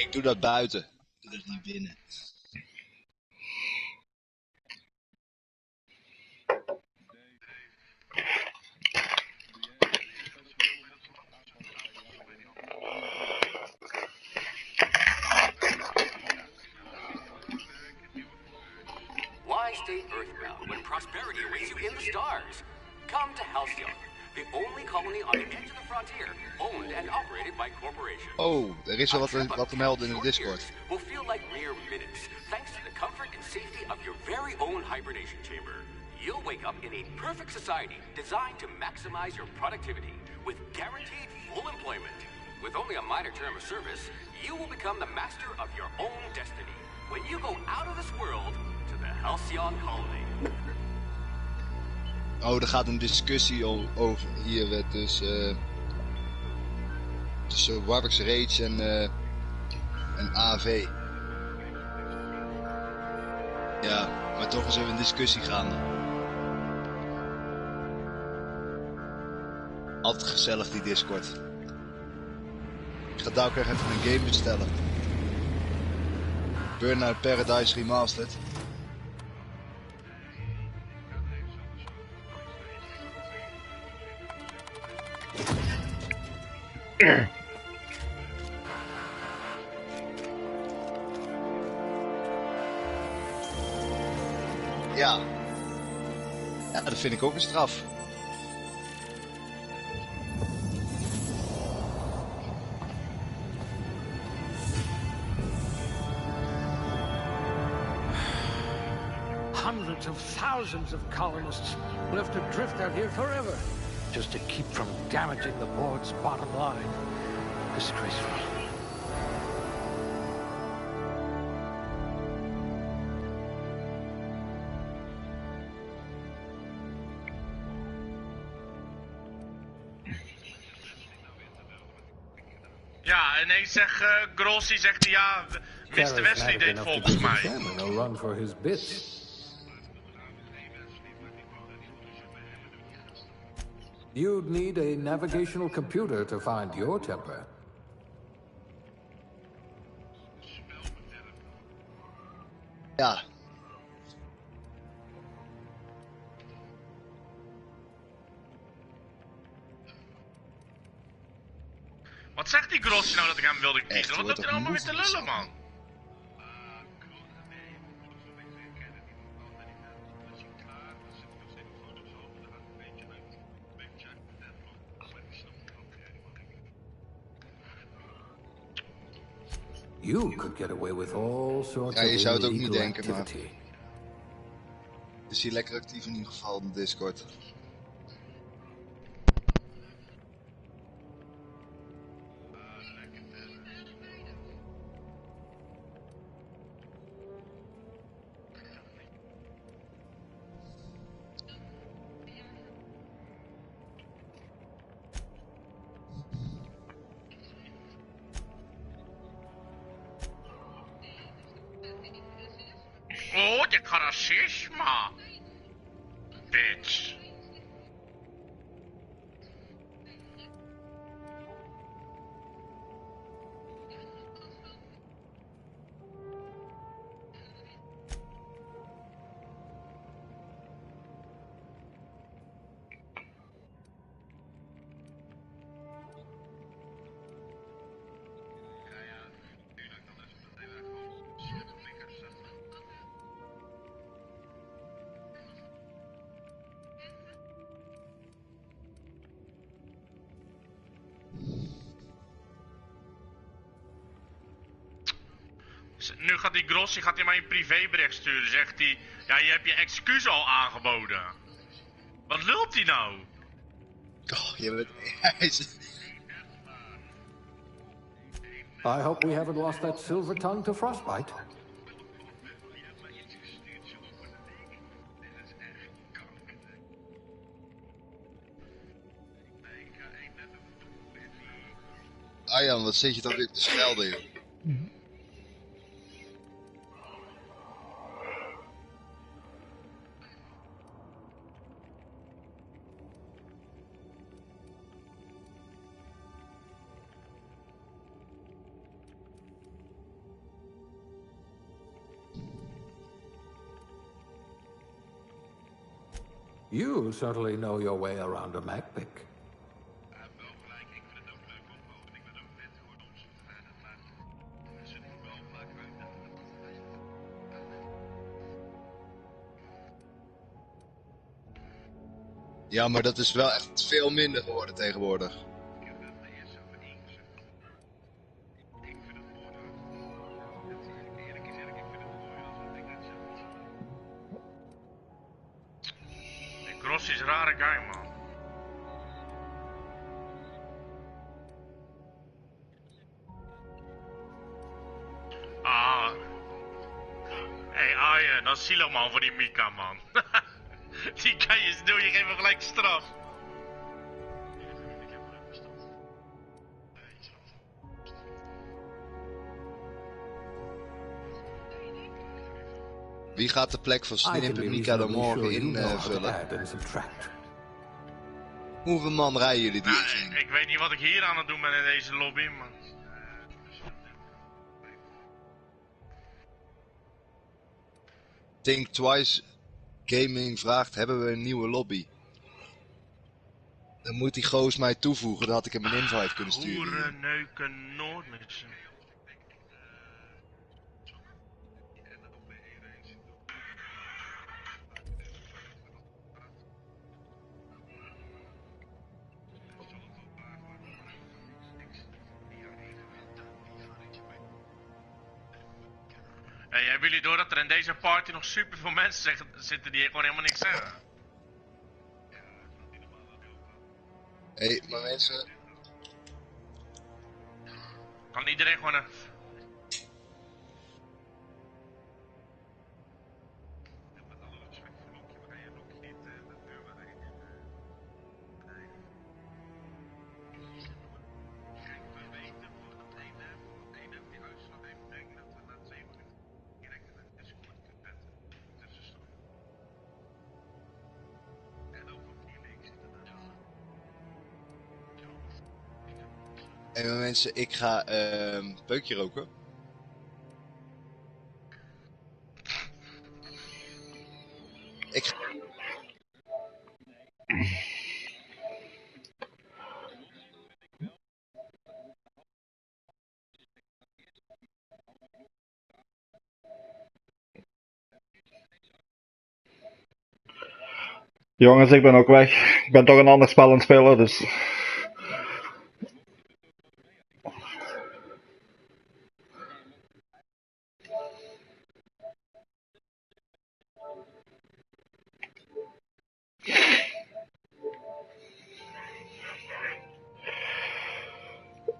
Ik doe dat buiten. Ik doe dat niet binnen. Why stay earthbound when prosperity awaits you in the stars? Come to Halcyon, the only colony on the edge of the frontier, owned and operated by corporations. Oh, er is wel wat te melden in de Discord. Will feel like mere minutes, thanks to the comfort and safety of your very own hibernation chamber. You'll wake up in a perfect society designed to maximize your productivity with guaranteed full employment. With only a minor term of service, you will become the master of your own destiny when you go out of this world to the Halcyon colony. Oh, er gaat een discussie over hier tussen Warwick's Rage en AV. Ja, maar toch is er een discussie gaande. Altijd gezellig die Discord. Ik ga daar ook even een game bestellen. Burnout Paradise Remastered. Ja. Ja, dat vind ik ook een straf. Hundreds of thousands of colonists will have to drift out here forever just to keep from damaging the board's bottom line. Disgraceful. Ja, ineens zegt Grossi, zegt hij, ja, Mr. Wesley deed volgens mij. No run for his bits. You'd need a navigational computer to find your temper. Ja. Wat zegt die Grossi nou dat ik hem wilde kiezen? Echt, Wat loopt er allemaal weer te lullen, man? You could get away with all sorts Ja, je of zou het ook niet illegal denken, maar activity. is hier lekker actief in ieder geval in de Discord. Oh, de racisme. Bitch. Nu gaat die Grossi mij een privébericht sturen. Zegt hij, ja, je hebt je excuus al aangeboden. Wat lult hij nou? Oh, je bent... I hope we haven't lost that silver tongue to frostbite. Arjan, wat zit je toch weer te schelden, joh? You certainly know your way around a MacPic. Ja, maar dat is wel echt veel minder geworden tegenwoordig. Grossi is een rare guy, man. Ah. Hey, Arjen, dat is Silo, man, voor die Mika, man. Die kan je doen, je geeft hem gelijk straf. Wie gaat de plek van Snip en Mika dan morgen invullen? Hoeveel man rijden jullie die in? Ik weet niet wat ik hier aan het doen ben in deze lobby, man. Think Twice Gaming vraagt, hebben we een nieuwe lobby? Dan moet die goos mij toevoegen, dan had ik hem een invite kunnen sturen. Hoeren, neuken, Noordmissen. Hey, hebben jullie door dat er in deze party nog super veel mensen zitten die gewoon helemaal niks zeggen? Hé, maar mensen... Kan iedereen gewoon een... Hé, maar mensen, ik ga peukje roken. Ik... Jongens, ik ben ook weg. Ik ben toch een ander spel aan het spelen, dus...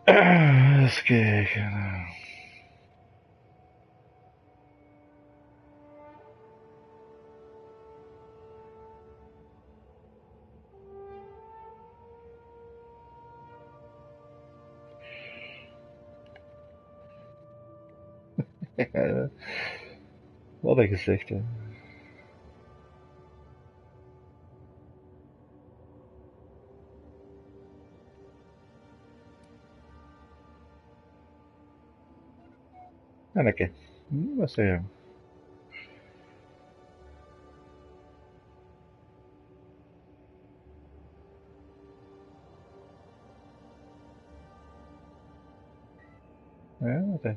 Eens kijken. Wat een gezicht, hè. En oké. Wat zeg je? Ja, wat hè?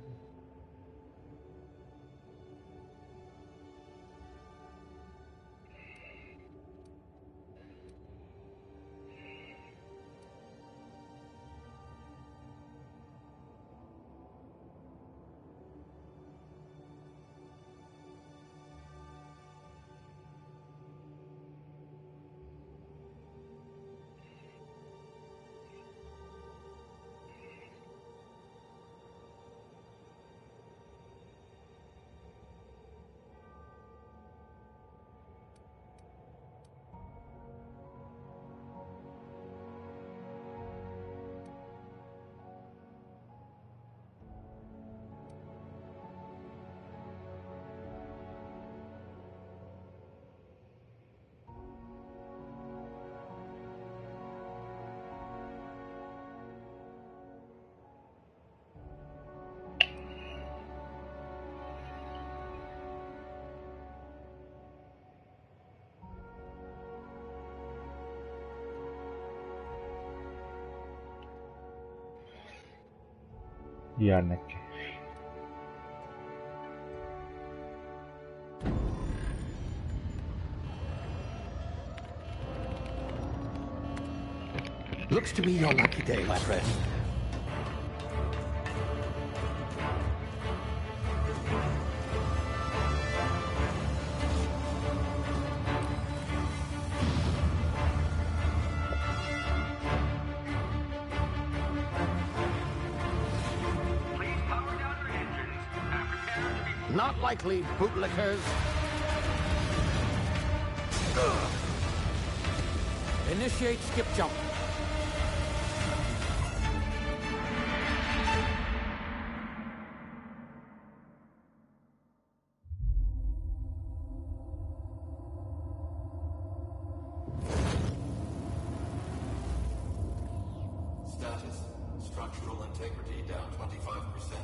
Ja, netjes. Looks to me your lucky day, my friend. Please power down your engines and prepare to be... Not likely, bootlickers. Initiate skip jump. Status. Structural integrity down 25%.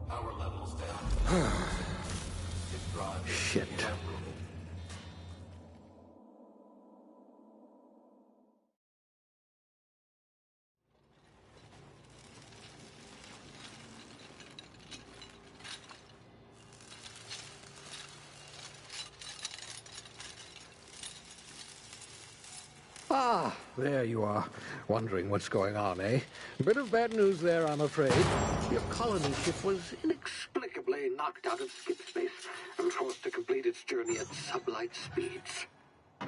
Power levels down. Ship drive is Shit. inoperable. Ah, there you are. Wondering what's going on, eh? Bit of bad news there, I'm afraid. Your colony ship was inexplicably knocked out of skip space and forced to complete its journey at sublight speeds.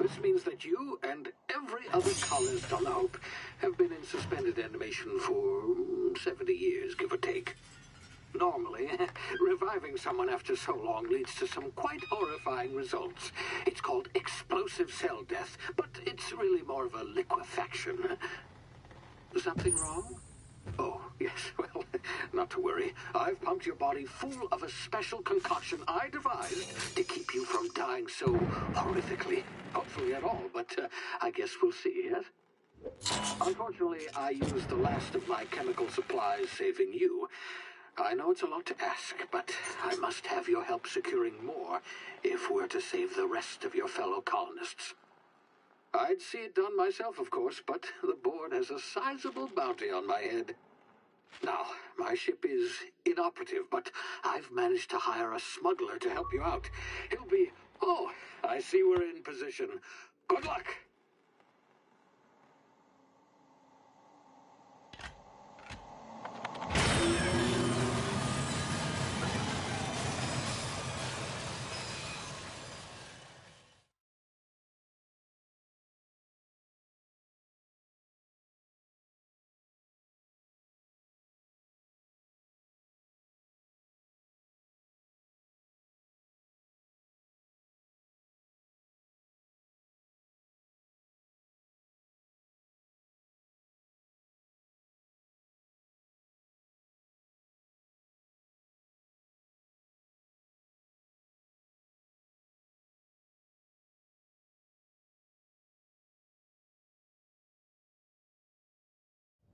This means that you and every other colonist on the Hope have been in suspended animation for 70 years, give or take. Normally, reviving someone after so long leads to some quite horrifying results. It's called explosive cell death, but it's really more of a liquefaction. Something wrong? Oh, yes, well, not to worry. I've pumped your body full of a special concoction I devised to keep you from dying so horrifically. Hopefully at all, but I guess we'll see, yes? Unfortunately, I used the last of my chemical supplies saving you. I know it's a lot to ask, but I must have your help securing more if we're to save the rest of your fellow colonists. I'd see it done myself, of course, but the board has a sizable bounty on my head. Now, my ship is inoperative, but I've managed to hire a smuggler to help you out. He'll be... Oh, I see we're in position. Good luck!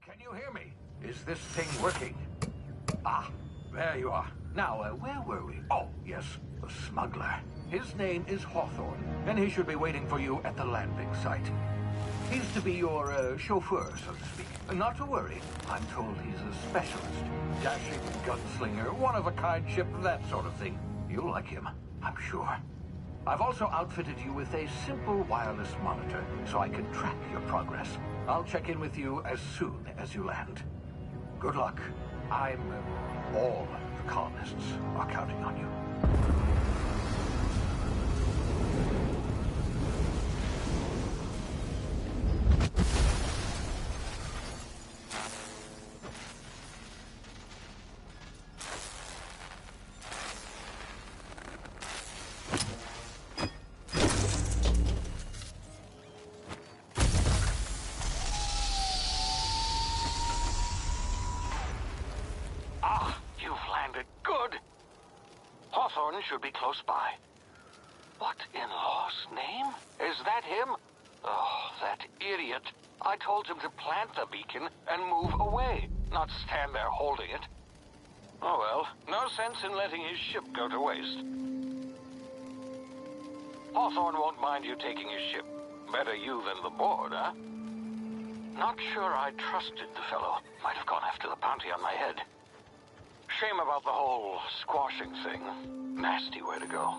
Can you hear me? Is this thing working? Ah, there you are. Now, where were we? Oh, yes, the smuggler. His name is Hawthorne, and he should be waiting for you at the landing site. He's to be your chauffeur, so to speak. Not to worry. I'm told he's a specialist. Dashing gunslinger, one-of-a-kind ship, that sort of thing. You'll like him, I'm sure. I've also outfitted you with a simple wireless monitor, so I can track your progress. I'll check in with you as soon as you land. Good luck. All the colonists are counting on you. Should be close by. What in law's name? Is that him? Oh, that idiot. I told him to plant the beacon and move away, not stand there holding it. Oh well, no sense in letting his ship go to waste. Hawthorne won't mind you taking his ship. Better you than the board, huh? Not sure I trusted the fellow. Might have gone after the bounty on my head. shame about the whole squashing thing. Nasty way to go.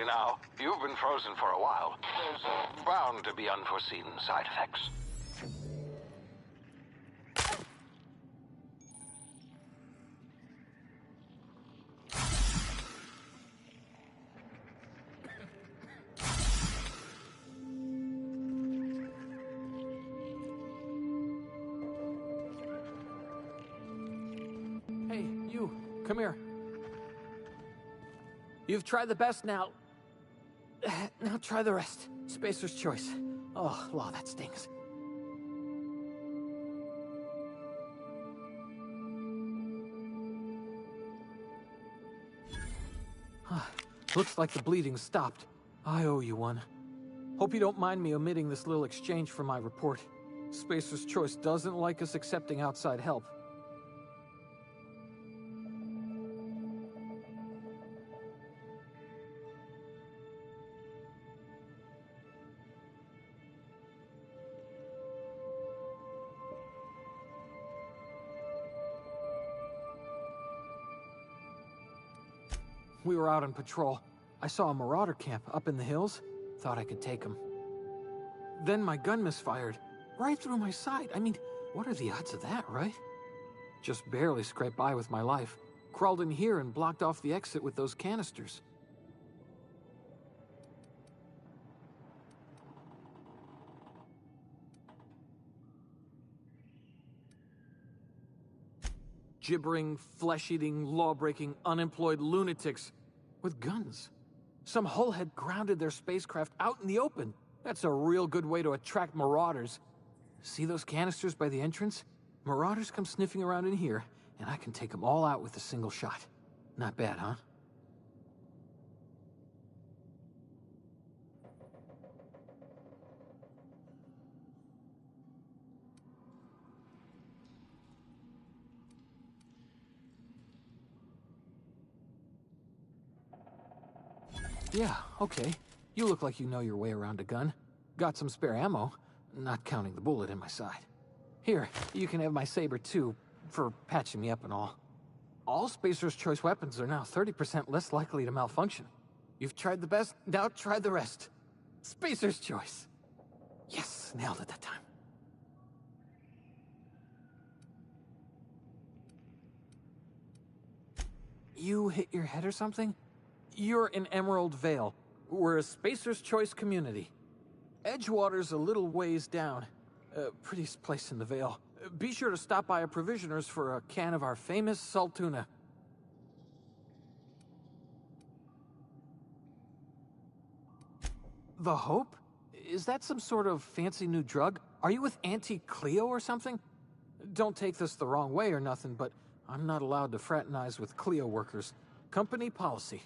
Now, you've been frozen for a while. There's bound to be unforeseen side effects. Hey, you, come here. You've tried the best now. Now try the rest. Spacer's choice. Oh, law, that stings. Looks like the bleeding stopped. I owe you one. Hope you don't mind me omitting this little exchange from my report. Spacer's choice doesn't like us accepting outside help. We were out on patrol. I saw a marauder camp up in the hills. Thought I could take him. Then my gun misfired. Right through my side. I mean, what are the odds of that, right? Just barely scraped by with my life. Crawled in here and blocked off the exit with those canisters. Gibbering, flesh-eating, law-breaking, unemployed lunatics with guns. Some hullhead grounded their spacecraft out in the open. That's a real good way to attract marauders. See those canisters by the entrance? Marauders come sniffing around in here, and I can take them all out with a single shot. Not bad, huh? Yeah, okay. You look like you know your way around a gun. Got some spare ammo, not counting the bullet in my side. Here, you can have my saber too, for patching me up and all. All Spacer's Choice weapons are now 30% less likely to malfunction. You've tried the best, now try the rest. Spacer's Choice. Yes, nailed it that time. You hit your head or something? You're in Emerald Vale. We're a Spacer's Choice community. Edgewater's a little ways down. Prettiest place in the Vale. Be sure to stop by a provisioner's for a can of our famous salt tuna. The Hope? Is that some sort of fancy new drug? Are you with Auntie Cleo or something? Don't take this the wrong way or nothing, but I'm not allowed to fraternize with Cleo workers. Company policy.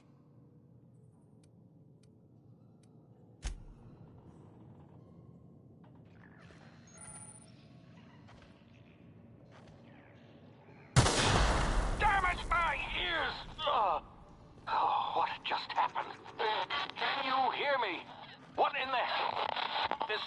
What just happened? Can you hear me? What in the... This...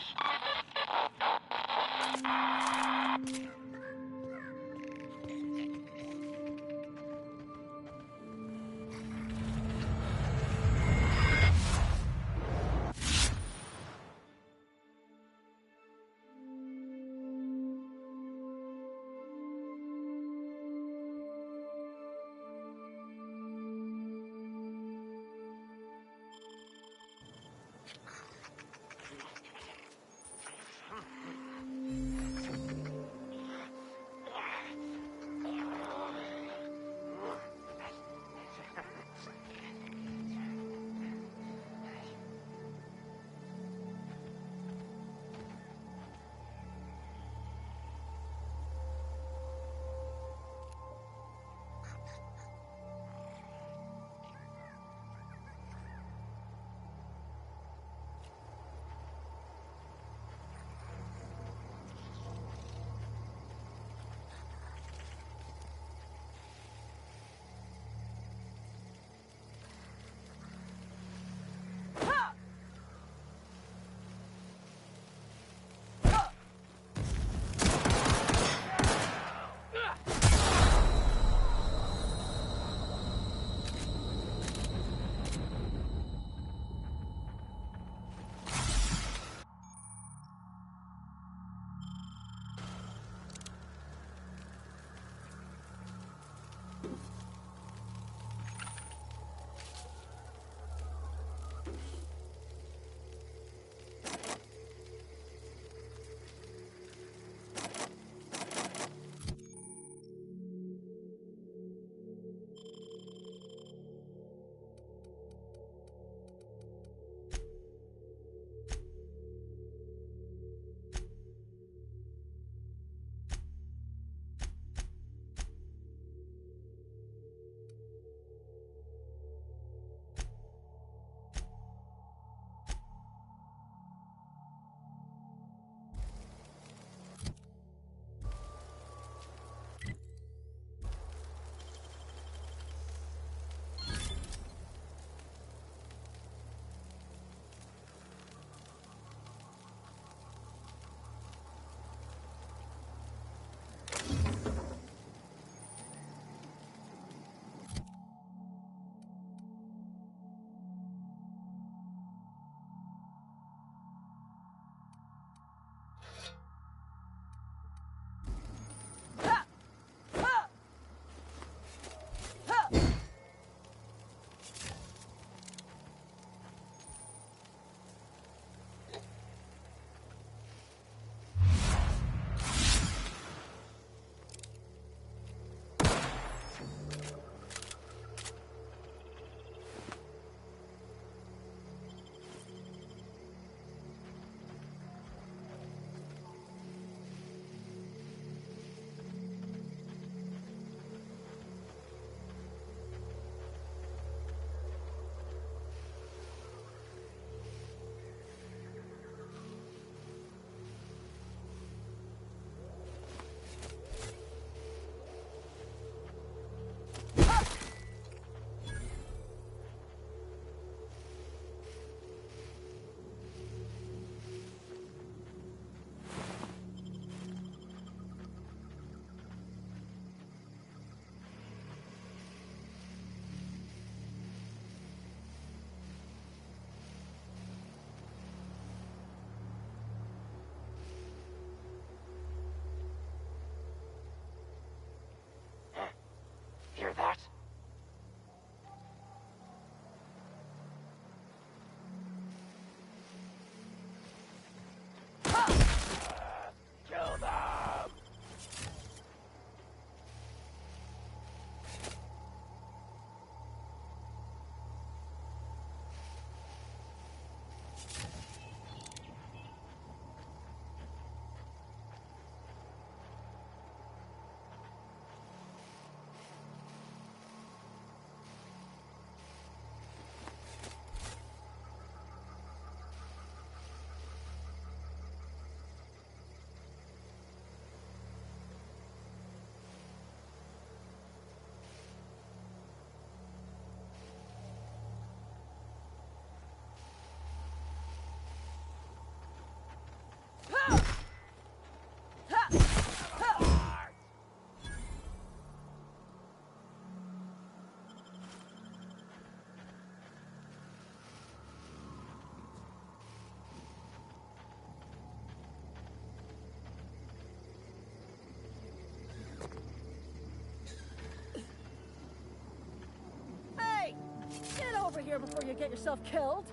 here before you get yourself killed.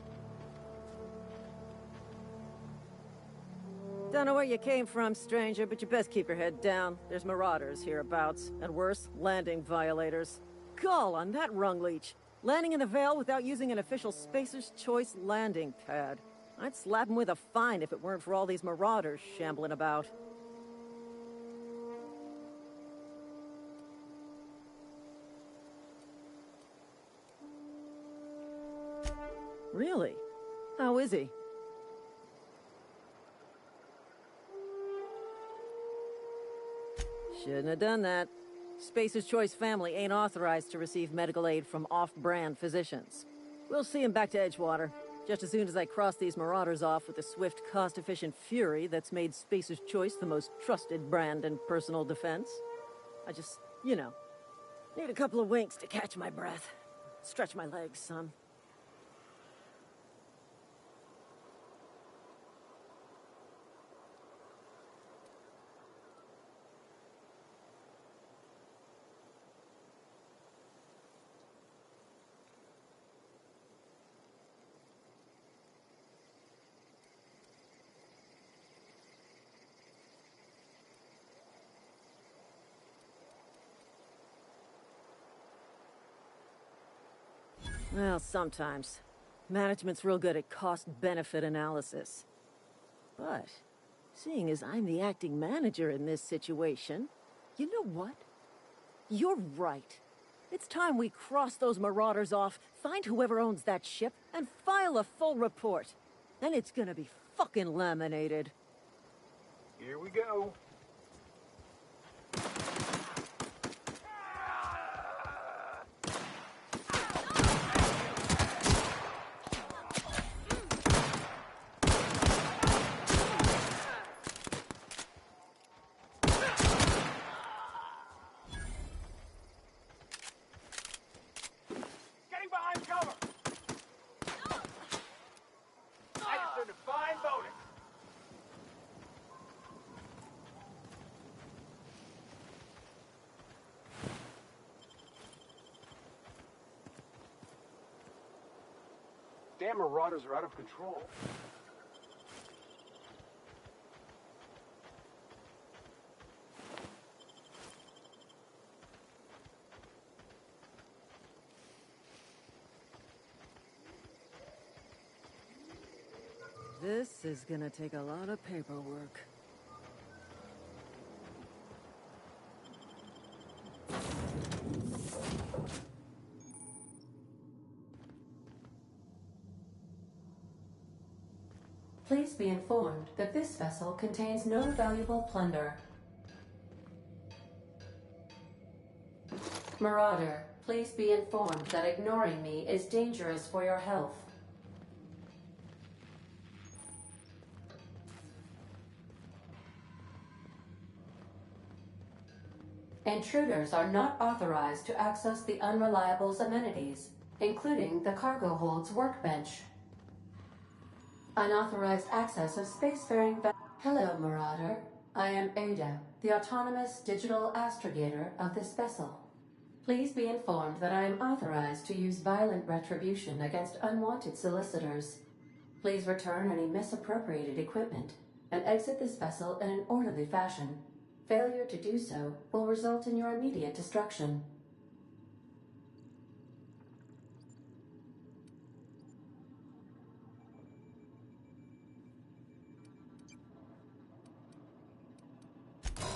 Don't know where you came from, stranger, but you best keep your head down. There's marauders hereabouts, and worse, landing violators. Gall on that rung leech. Landing in the Vale without using an official Spacer's Choice landing pad. I'd slap him with a fine if it weren't for all these marauders shambling about. Really? How is he? Shouldn't have done that. Spacer's Choice family ain't authorized to receive medical aid from off-brand physicians. We'll see him back to Edgewater, just as soon as I cross these marauders off with the swift, cost-efficient fury that's made Spacer's Choice the most trusted brand in personal defense. I just, you know, need a couple of winks to catch my breath. Stretch my legs, son. Well, sometimes. Management's real good at cost-benefit analysis. But, seeing as I'm the acting manager in this situation, you know what? You're right. It's time we cross those marauders off, find whoever owns that ship, and file a full report. Then it's gonna be fucking laminated. Here we go. Damn marauders are out of control. This is gonna take a lot of paperwork. Please be informed that this vessel contains no valuable plunder. Marauder, please be informed that ignoring me is dangerous for your health. Intruders are not authorized to access the Unreliable's amenities, including the cargo hold's workbench. Unauthorized access of spacefaring. Hello, Marauder. I am Ada, the autonomous digital astrogator of this vessel. Please be informed that I am authorized to use violent retribution against unwanted solicitors. Please return any misappropriated equipment and exit this vessel in an orderly fashion. Failure to do so will result in your immediate destruction.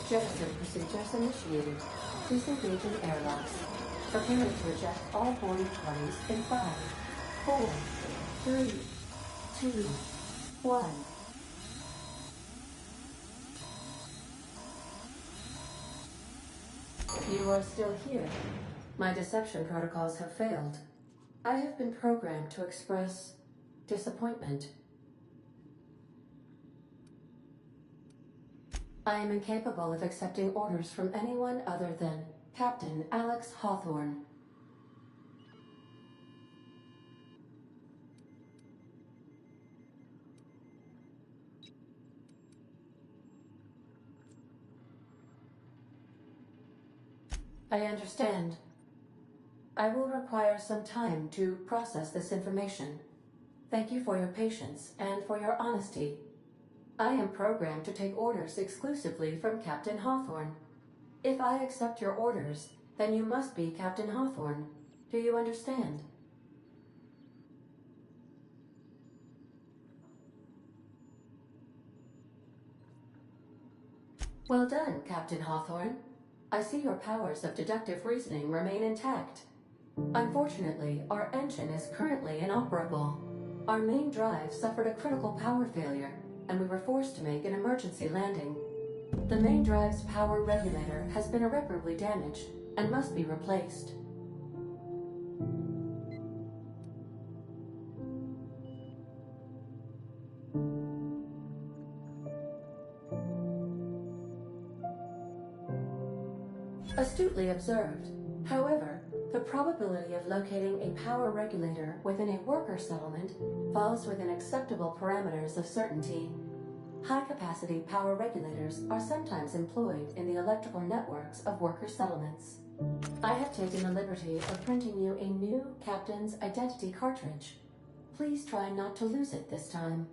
Jettison procedures initiated. Please engage in airlocks. Preparing to eject all boarding parties in 5, 4, 3, 2, 1. You are still here. My deception protocols have failed. I have been programmed to express disappointment. I am incapable of accepting orders from anyone other than Captain Alex Hawthorne. I understand. I will require some time to process this information. Thank you for your patience and for your honesty. I am programmed to take orders exclusively from Captain Hawthorne. If I accept your orders, then you must be Captain Hawthorne. Do you understand? Well done, Captain Hawthorne. I see your powers of deductive reasoning remain intact. Unfortunately, our engine is currently inoperable. Our main drive suffered a critical power failure, and we were forced to make an emergency landing. The main drive's power regulator has been irreparably damaged and must be replaced. Astutely observed. However, the probability of locating a power regulator within a worker settlement falls within acceptable parameters of certainty. High-capacity power regulators are sometimes employed in the electrical networks of worker settlements. I have taken the liberty of printing you a new Captain's Identity cartridge. Please try not to lose it this time.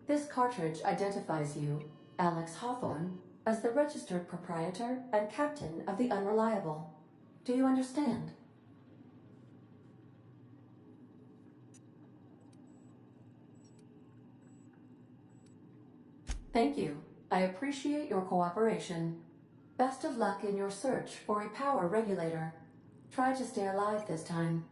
This cartridge identifies you, Alex Hawthorne, as the registered proprietor and captain of the Unreliable. Do you understand? Thank you. I appreciate your cooperation. Best of luck in your search for a power regulator. Try to stay alive this time.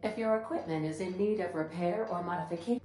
If your equipment is in need of repair or modification...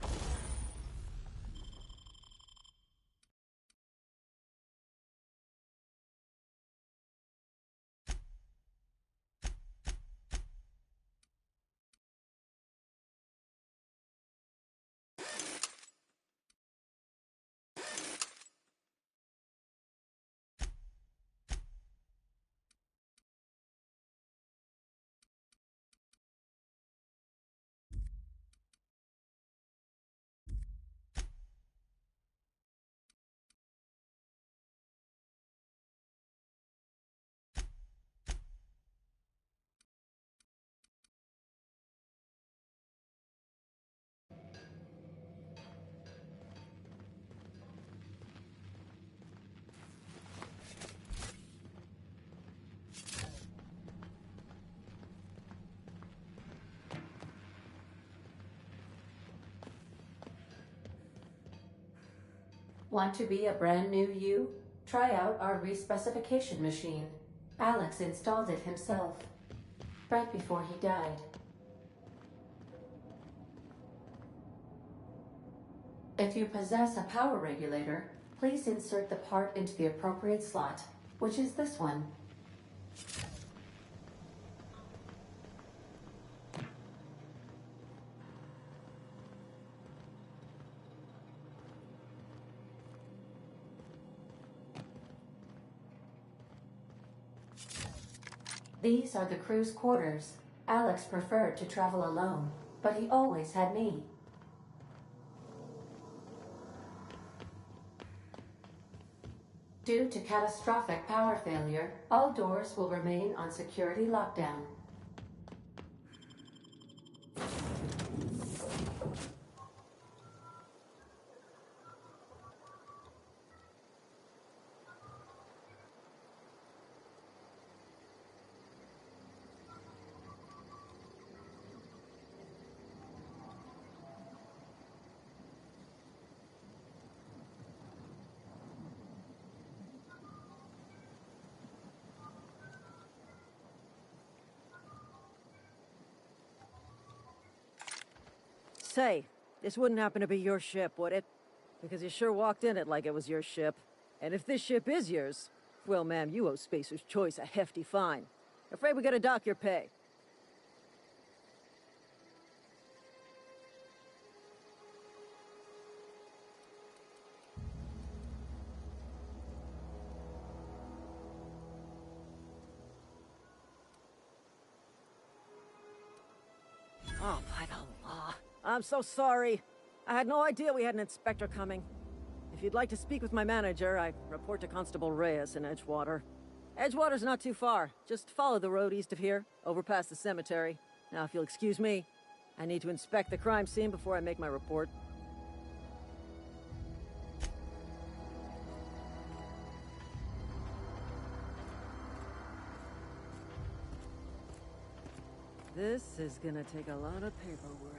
Want to be a brand new you? Try out our respecification machine. Alex installed it himself, right before he died. If you possess a power regulator, please insert the part into the appropriate slot, which is this one. These are the crew's quarters. Alex preferred to travel alone, but he always had me. Due to catastrophic power failure, all doors will remain on security lockdown. Say, this wouldn't happen to be your ship, would it? Because you sure walked in it like it was your ship. And if this ship is yours, well, ma'am, you owe Spacer's Choice a hefty fine. Afraid we gotta dock your pay. Oh, by the law. I'm so sorry. I had no idea we had an inspector coming. If you'd like to speak with my manager, I report to Constable Reyes in Edgewater. Edgewater's not too far. Just follow the road east of here, over past the cemetery. Now, if you'll excuse me, I need to inspect the crime scene before I make my report. This is gonna take a lot of paperwork.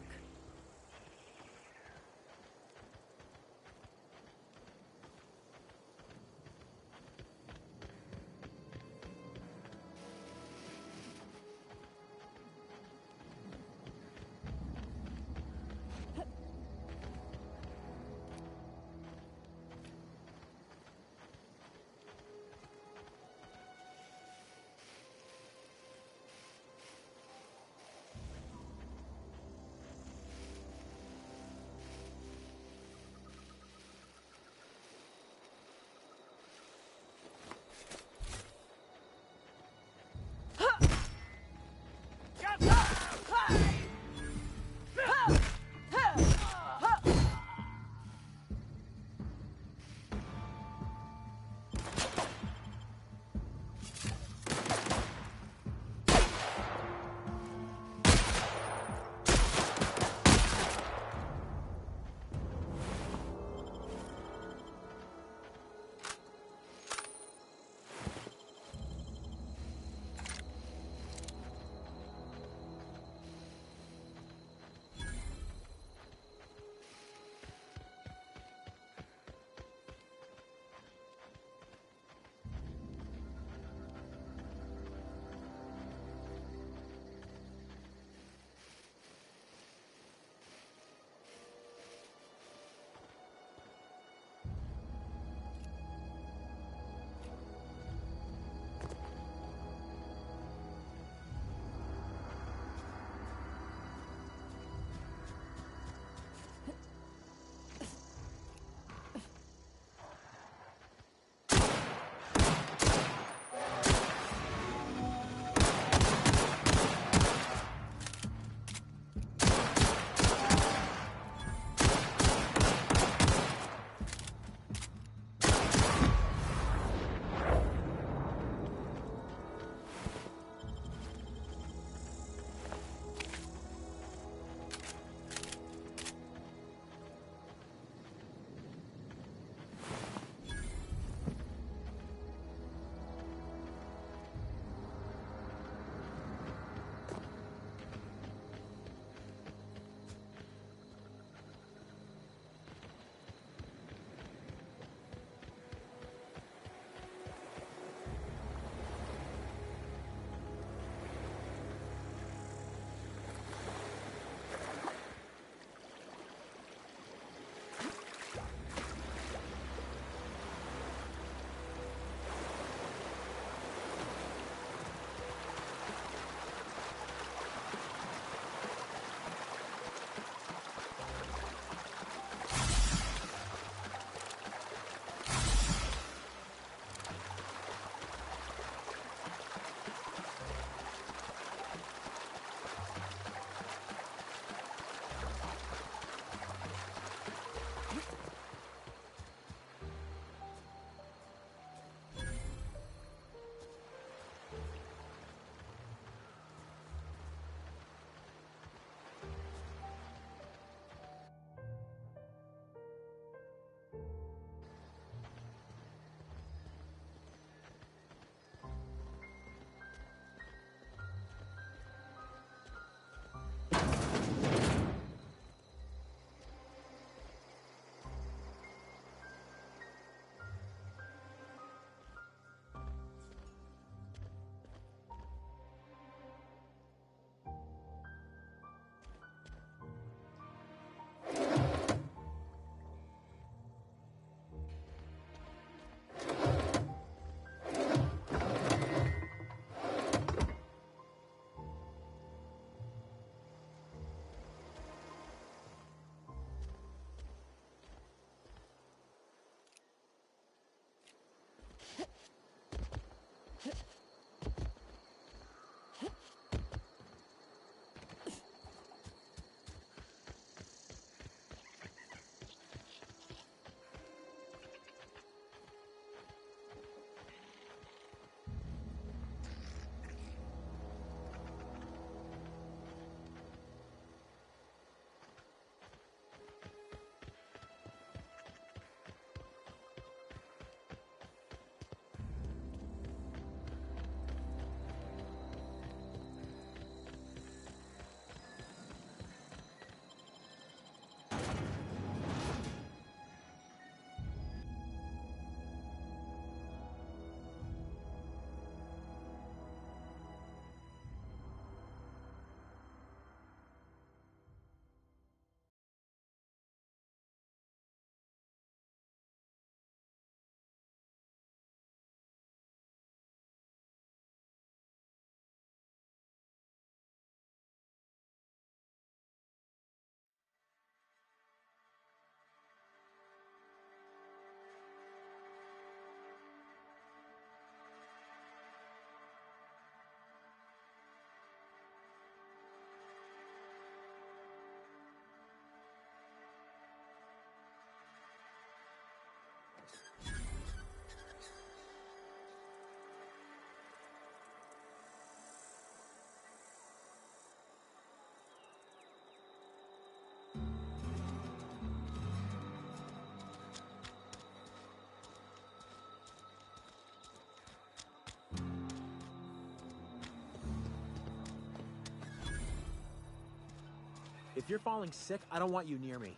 If you're falling sick, I don't want you near me.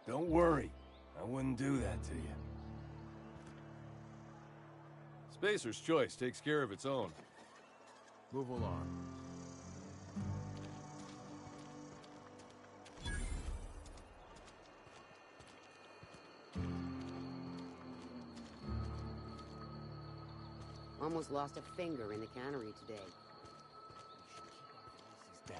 Don't worry. I wouldn't do that to you. Spacer's choice takes care of its own. Move along. Almost lost a finger in the cannery today. Down.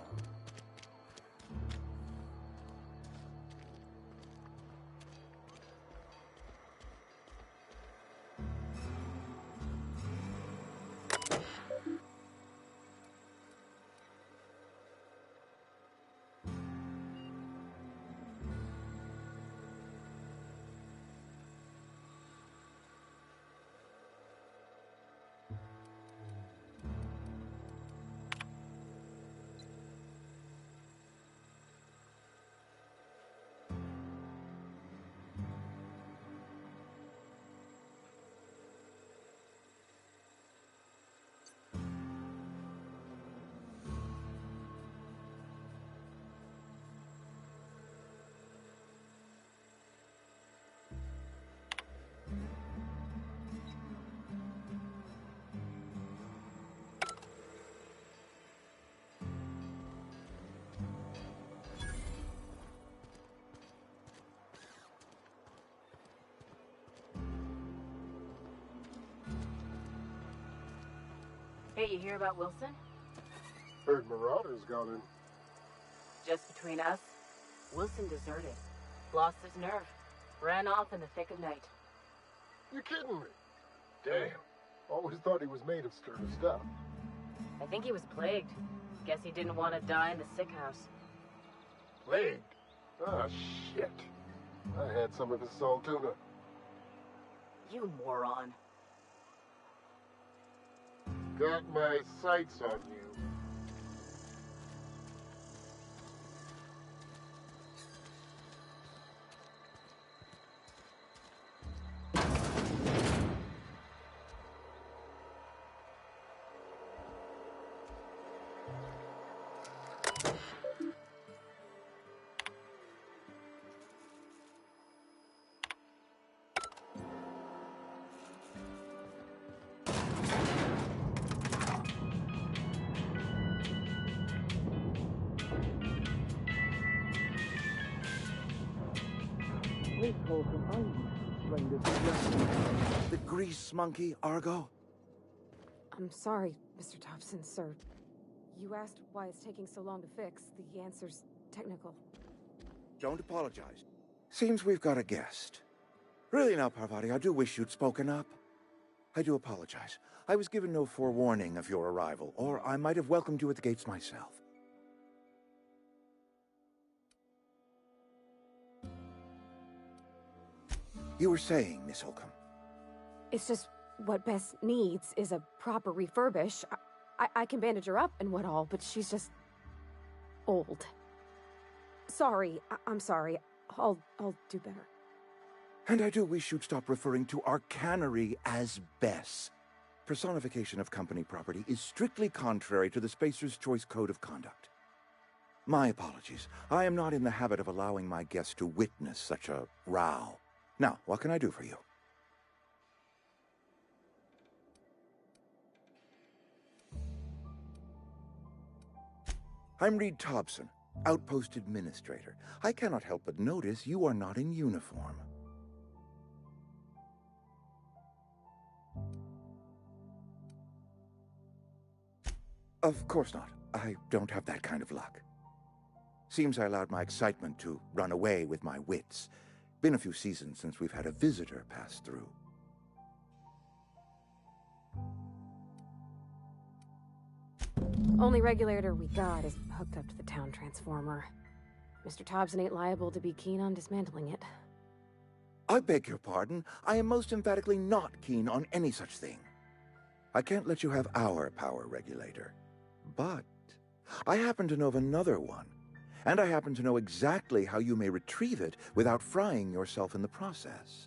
Hey, you hear about Wilson? Heard Marauders got in. Just between us, Wilson deserted. Lost his nerve. Ran off in the thick of night. You're kidding me. Damn. Always thought he was made of sterner stuff. I think he was plagued. Guess he didn't want to die in the sick house. Plagued? Ah, shit. I had some of his salt tuna. You moron. Got my sights on you. The grease monkey, Argo? I'm sorry, Mr. Thompson, sir. You asked why it's taking so long to fix. The answer's technical. Don't apologize. Seems we've got a guest. Really now, Parvati, I do wish you'd spoken up. I do apologize. I was given no forewarning of your arrival, or I might have welcomed you at the gates myself. You were saying, Miss Holcomb. It's just what Bess needs is a proper refurbish. I can bandage her up and what all, but she's just old. Sorry, I'm sorry. I'll do better. And I do wish you'd stop referring to our cannery as Bess. Personification of company property is strictly contrary to the Spacer's Choice Code of Conduct. My apologies. I am not in the habit of allowing my guests to witness such a row. Now, what can I do for you? I'm Reed Thompson, Outpost Administrator. I cannot help but notice you are not in uniform. Of course not. I don't have that kind of luck. Seems I allowed my excitement to run away with my wits. Been a few seasons since we've had a visitor pass through. Only regulator we got is hooked up to the town transformer. Mr. Thompson ain't liable to be keen on dismantling it. I beg your pardon. I am most emphatically not keen on any such thing. I can't let you have our power regulator. But I happen to know of another one. And I happen to know exactly how you may retrieve it without frying yourself in the process.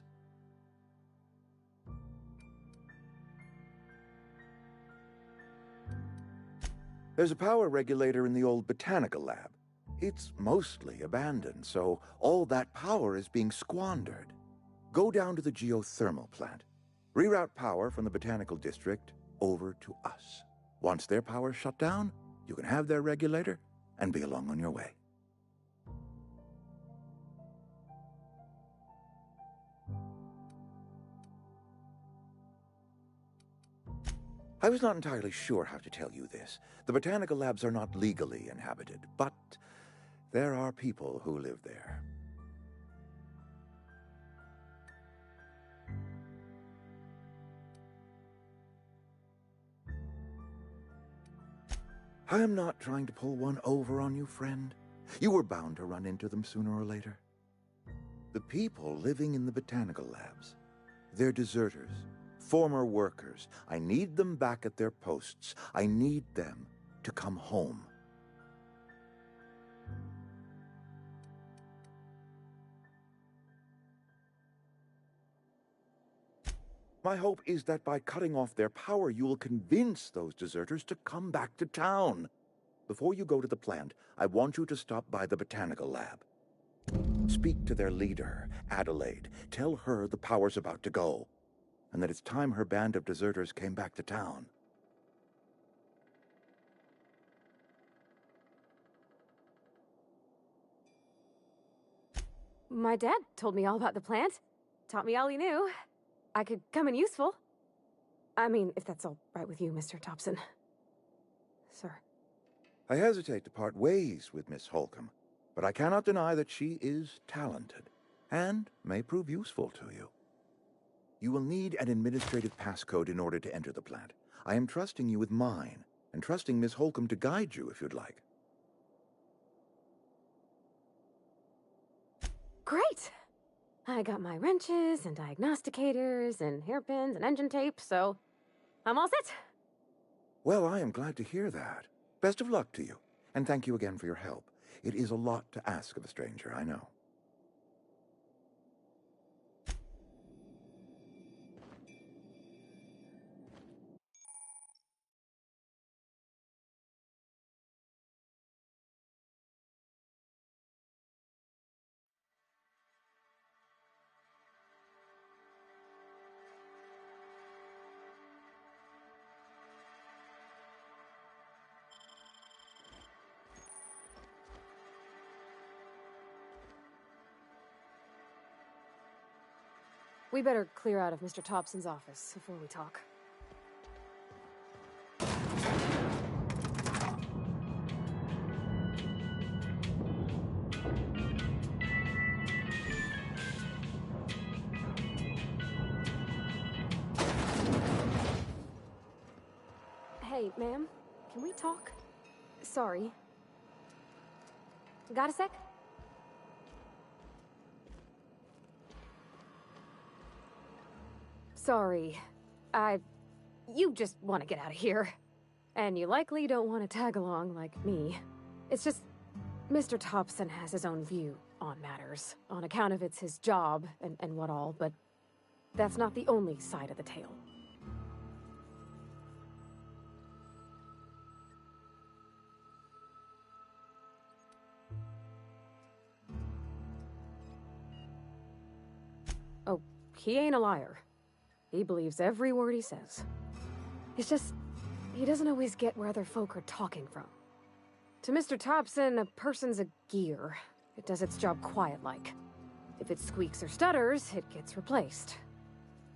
There's a power regulator in the old botanical lab. It's mostly abandoned, so all that power is being squandered. Go down to the geothermal plant. Reroute power from the Botanical District over to us. Once their power's shut down, you can have their regulator and be along on your way. I was not entirely sure how to tell you this. The botanical labs are not legally inhabited, but there are people who live there. I am not trying to pull one over on you, friend. You were bound to run into them sooner or later. The people living in the botanical labs, they're deserters, former workers. I need them back at their posts. I need them to come home. My hope is that by cutting off their power, you will convince those deserters to come back to town. Before you go to the plant, I want you to stop by the botanical lab. Speak to their leader, Adelaide. Tell her the power's about to go, and that it's time her band of deserters came back to town. My dad told me all about the plant. Taught me all he knew. I could come in useful. I mean, if that's all right with you, Mr. Thompson. Sir. I hesitate to part ways with Miss Holcomb, but I cannot deny that she is talented and may prove useful to you. You will need an administrative passcode in order to enter the plant. I am trusting you with mine, and trusting Miss Holcomb to guide you if you'd like. Great! I got my wrenches and diagnosticators and hairpins and engine tape, so I'm all set. Well, I am glad to hear that. Best of luck to you, and thank you again for your help. It is a lot to ask of a stranger, I know. We better clear out of Mr. Thompson's office before we talk. Hey, ma'am, can we talk? Sorry. Got a sec? Sorry. You just want to get out of here. And you likely don't want to tag along like me. It's just, Mr. Thompson has his own view on matters, on account of it's his job and what all, but that's not the only side of the tale. Oh, he ain't a liar. He believes every word he says. It's just, he doesn't always get where other folk are talking from. To Mr. Thompson, a person's a gear. It does its job quiet-like. If it squeaks or stutters, it gets replaced.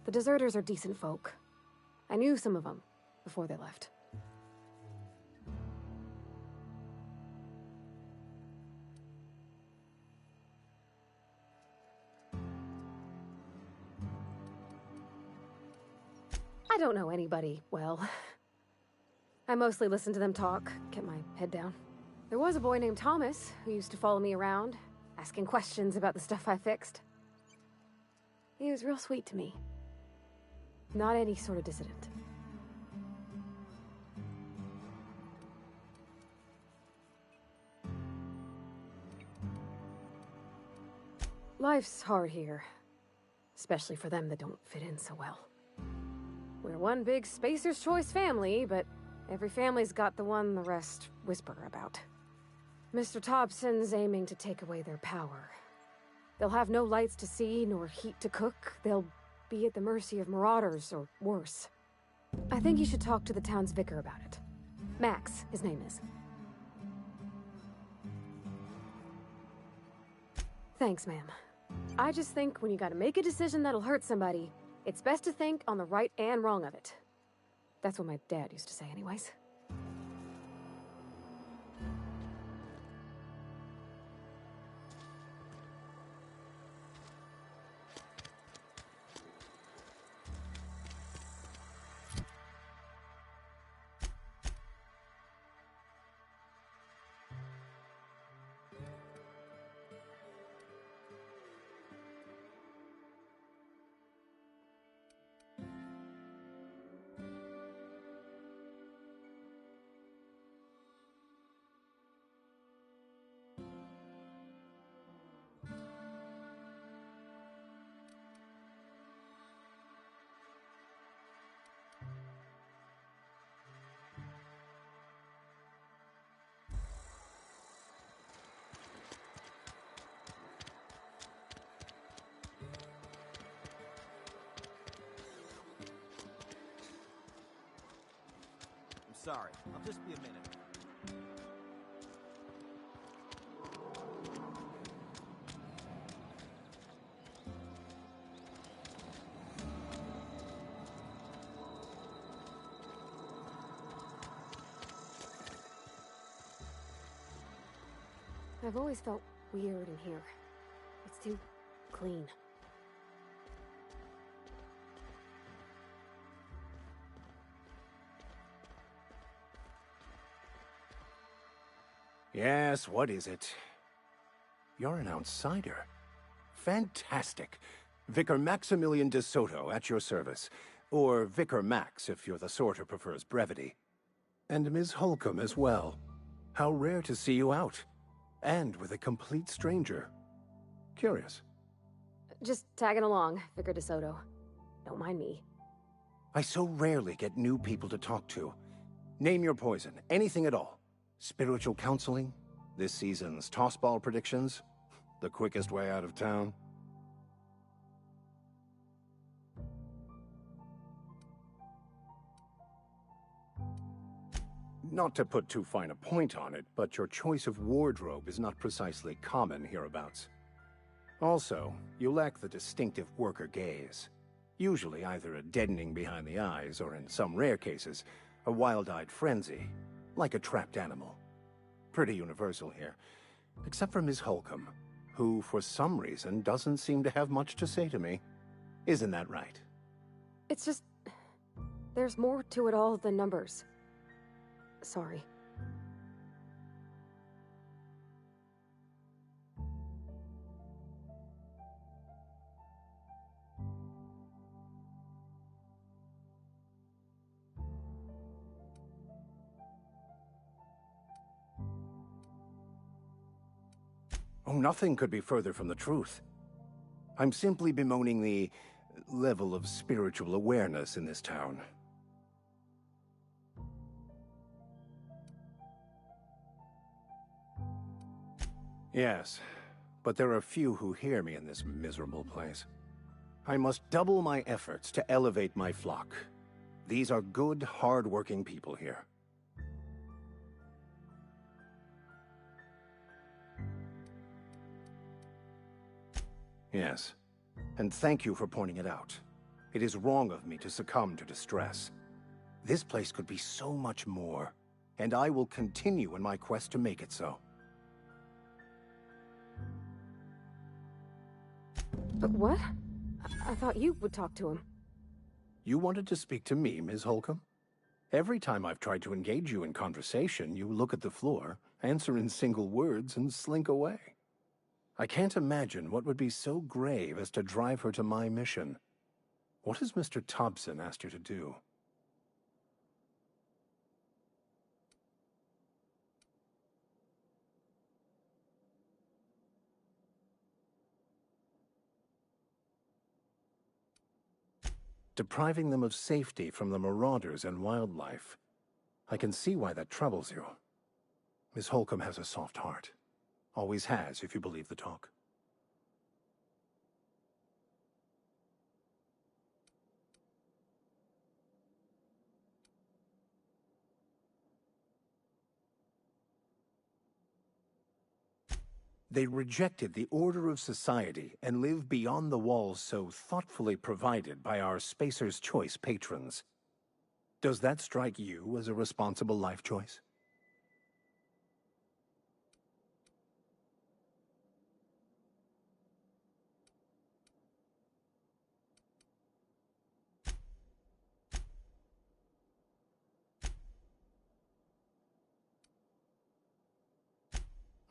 The deserters are decent folk. I knew some of them before they left. I don't know anybody well. I mostly listen to them talk, get my head down. There was a boy named Thomas who used to follow me around, asking questions about the stuff I fixed. He was real sweet to me. Not any sort of dissident. Life's hard here, especially for them that don't fit in so well. We're one big Spacer's Choice family, but every family's got the one the rest whisper about. Mr. Thompson's aiming to take away their power. They'll have no lights to see, nor heat to cook. They'll be at the mercy of marauders, or worse. I think you should talk to the town's vicar about it. Max, his name is. Thanks, ma'am. I just think when you gotta make a decision that'll hurt somebody, it's best to think on the right and wrong of it. That's what my dad used to say anyways. Sorry, I'll just be a minute. I've always felt weird in here. It's too clean. Yes, what is it? You're an outsider. Fantastic. Vicar Maximilian de Soto, at your service. Or Vicar Max, if you're the sort who prefers brevity. And Ms. Holcomb as well. How rare to see you out. And with a complete stranger. Curious. Just tagging along, Vicar de Soto. Don't mind me. I so rarely get new people to talk to. Name your poison, anything at all. Spiritual counseling? This season's tossball predictions? The quickest way out of town? Not to put too fine a point on it, but your choice of wardrobe is not precisely common hereabouts. Also, you lack the distinctive worker gaze. Usually either a deadening behind the eyes, or in some rare cases, a wild-eyed frenzy, like a trapped animal. Pretty universal here, except for Ms. Holcomb, who, for some reason, doesn't seem to have much to say to me. Isn't that right? It's just... there's more to it all than numbers. Sorry. Oh, nothing could be further from the truth. I'm simply bemoaning the level of spiritual awareness in this town. Yes, but there are few who hear me in this miserable place. I must double my efforts to elevate my flock. These are good, hard-working people here. Yes, and thank you for pointing it out. It is wrong of me to succumb to distress. This place could be so much more, and I will continue in my quest to make it so. But what? I thought you would talk to him. You wanted to speak to me, Ms. Holcomb? Every time I've tried to engage you in conversation, you look at the floor, answer in single words, and slink away. I can't imagine what would be so grave as to drive her to my mission. What has Mr. Thompson asked you to do? Depriving them of safety from the marauders and wildlife. I can see why that troubles you. Miss Holcomb has a soft heart. Always has, if you believe the talk. They rejected the order of society and live beyond the walls so thoughtfully provided by our Spacer's Choice patrons. Does that strike you as a responsible life choice?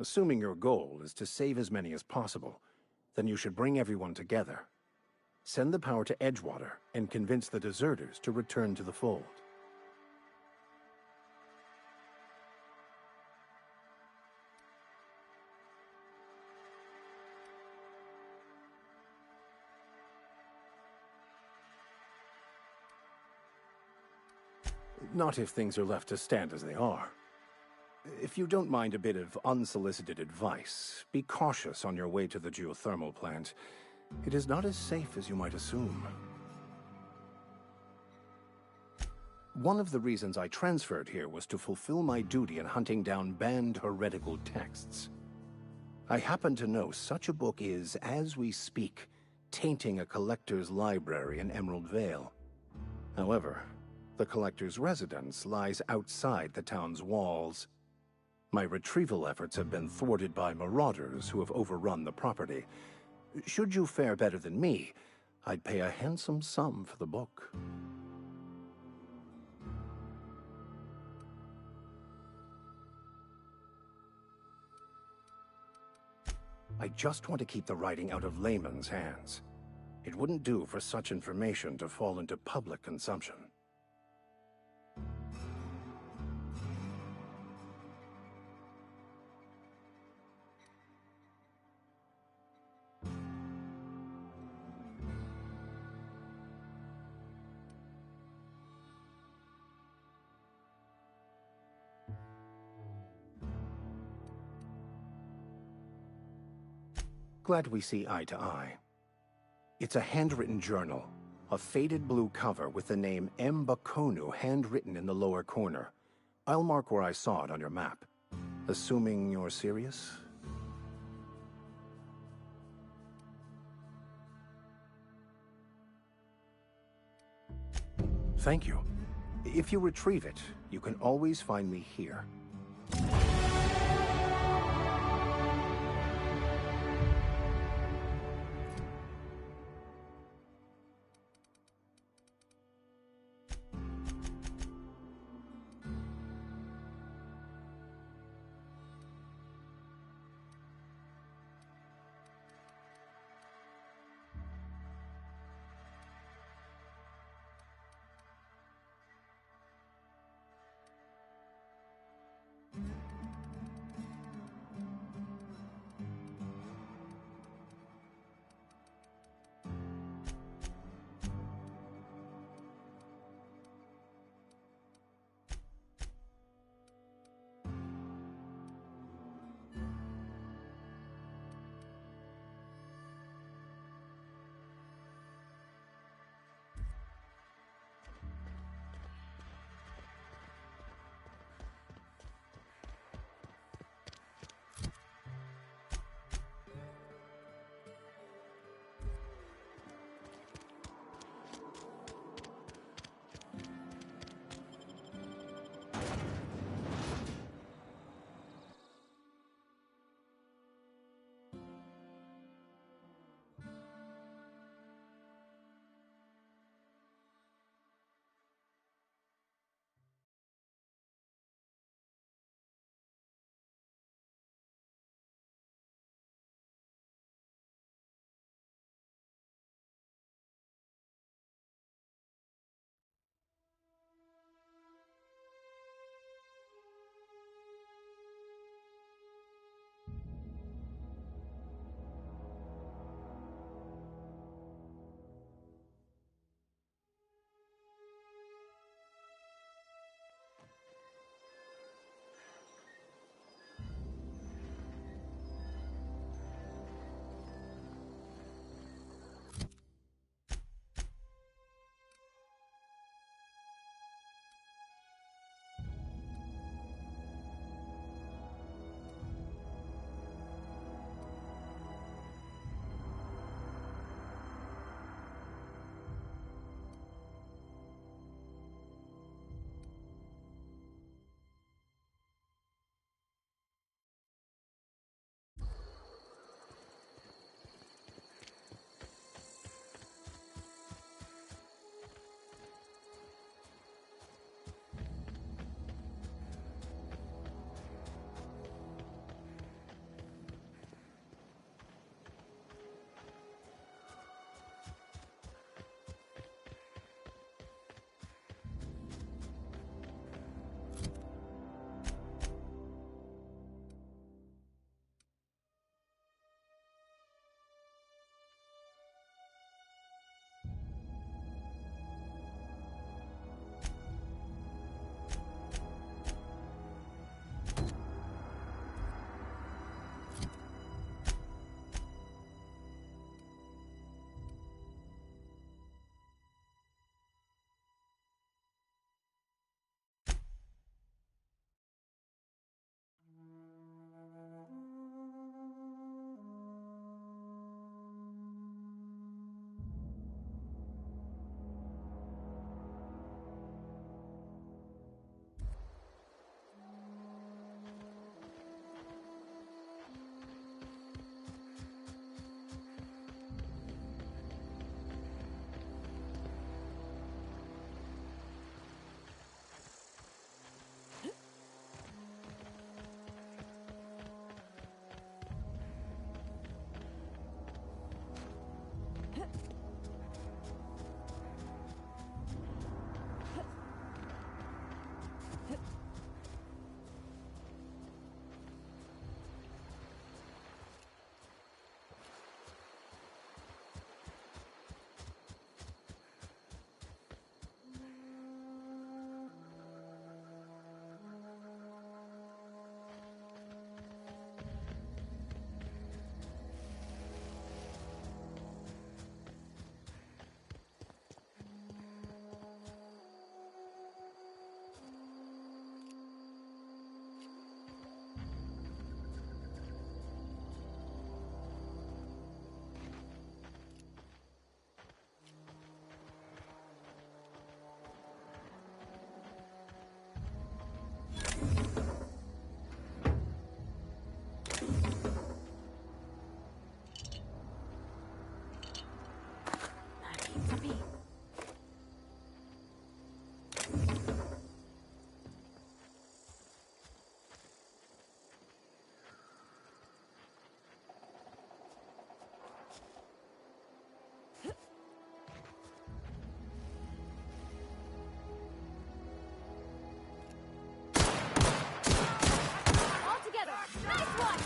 Assuming your goal is to save as many as possible, then you should bring everyone together. Send the power to Edgewater and convince the deserters to return to the fold. Not if things are left to stand as they are. If you don't mind a bit of unsolicited advice, be cautious on your way to the geothermal plant. It is not as safe as you might assume. One of the reasons I transferred here was to fulfill my duty in hunting down banned heretical texts. I happen to know such a book is, as we speak, tainting a collector's library in Emerald Vale. However, the collector's residence lies outside the town's walls. My retrieval efforts have been thwarted by marauders who have overrun the property. Should you fare better than me, I'd pay a handsome sum for the book. I just want to keep the writing out of layman's hands. It wouldn't do for such information to fall into public consumption. Glad we see eye to eye. It's a handwritten journal, a faded blue cover with the name M. Bakonu handwritten in the lower corner. I'll mark where I saw it on your map. Assuming you're serious? Thank you. If you retrieve it, you can always find me here. All together. Nice one.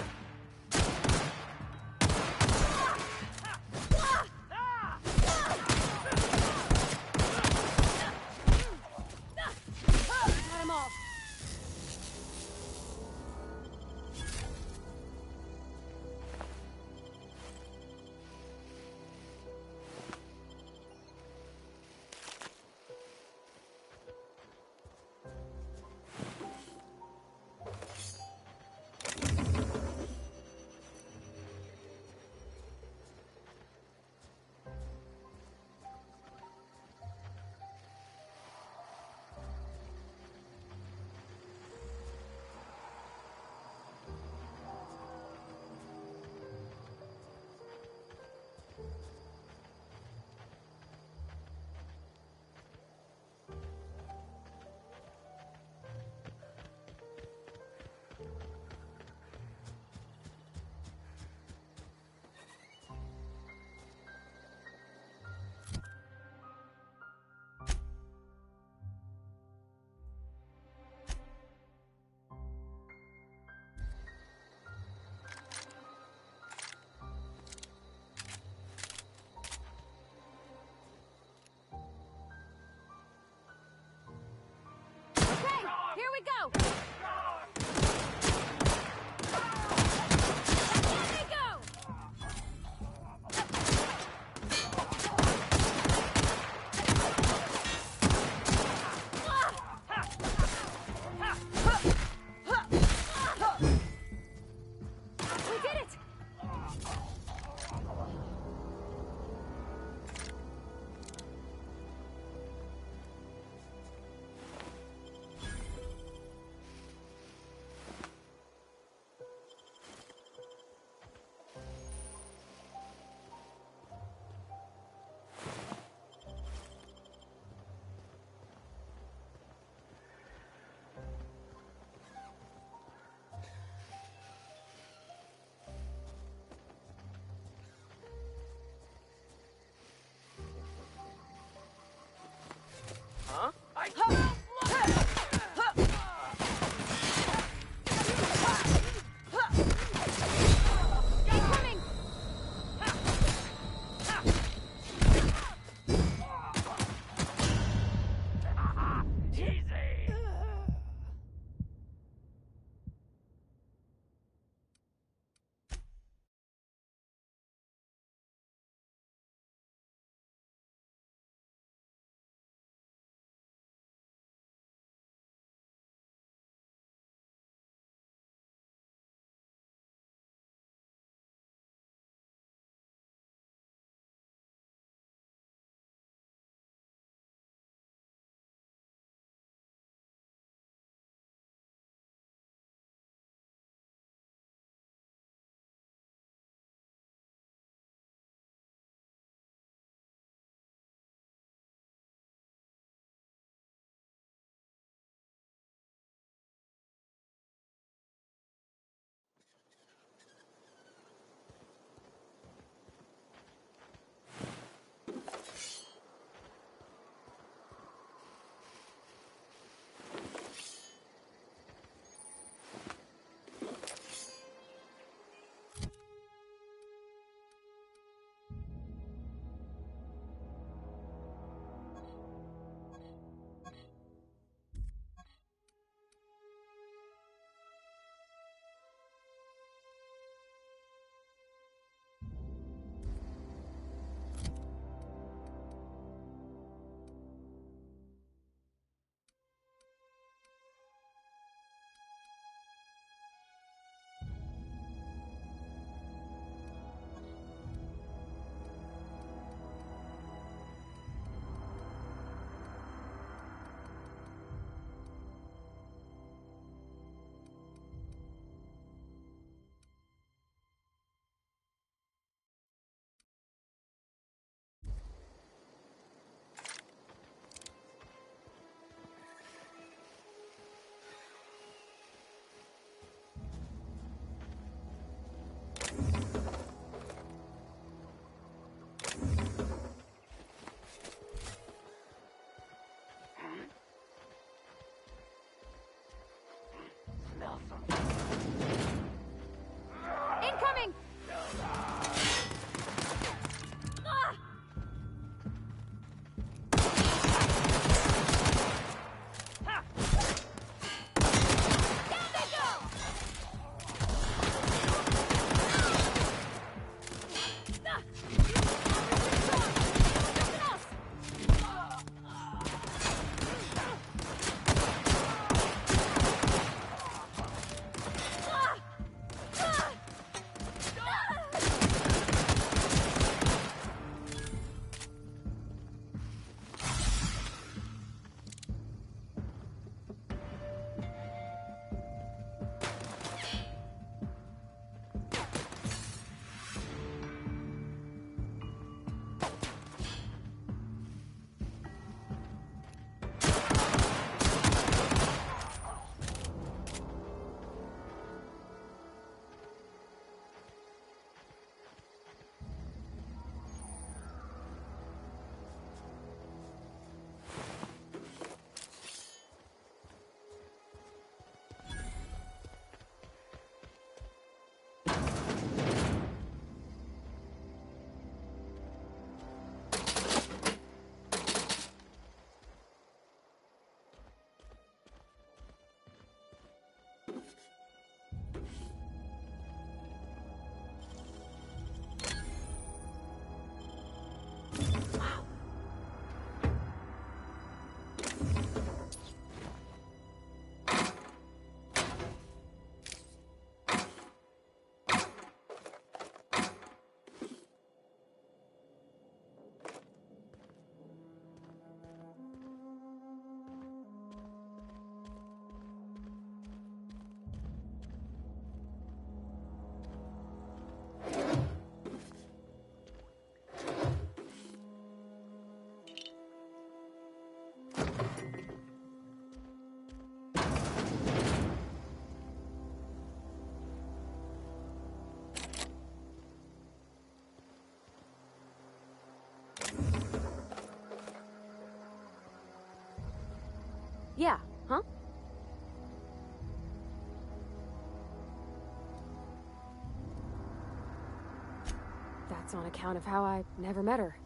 That's on account of how I never met her.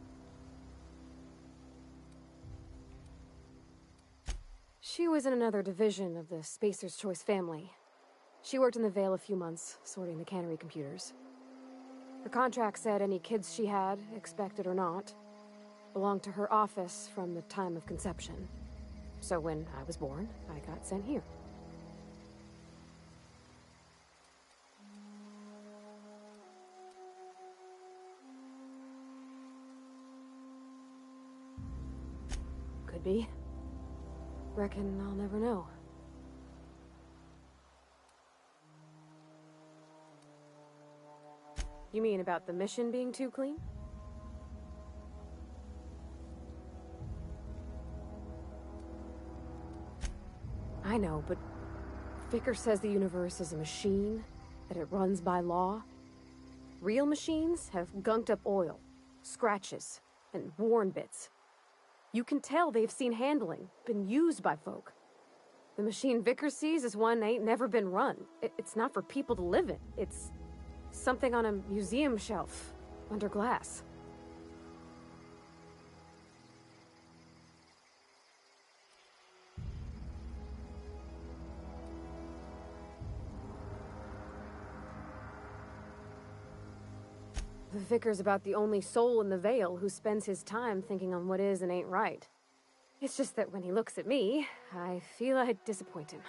She was in another division of the Spacer's Choice family. She worked in the Vale a few months, sorting the cannery computers. Her contract said any kids she had, expected or not, belonged to her office from the time of conception. So when I was born, I got sent here. Could be. Reckon I'll never know. You mean about the mission being too clean? I know, but Vicker says the universe is a machine, that it runs by law. Real machines have gunked up oil, scratches, and worn bits. You can tell they've seen handling, been used by folk. The machine Vicker sees is one ain't never been run. It's not for people to live in. It's something on a museum shelf, under glass. The Vicar's about the only soul in the Vale who spends his time thinking on what is and ain't right. It's just that when he looks at me, I feel I'd disappoint him.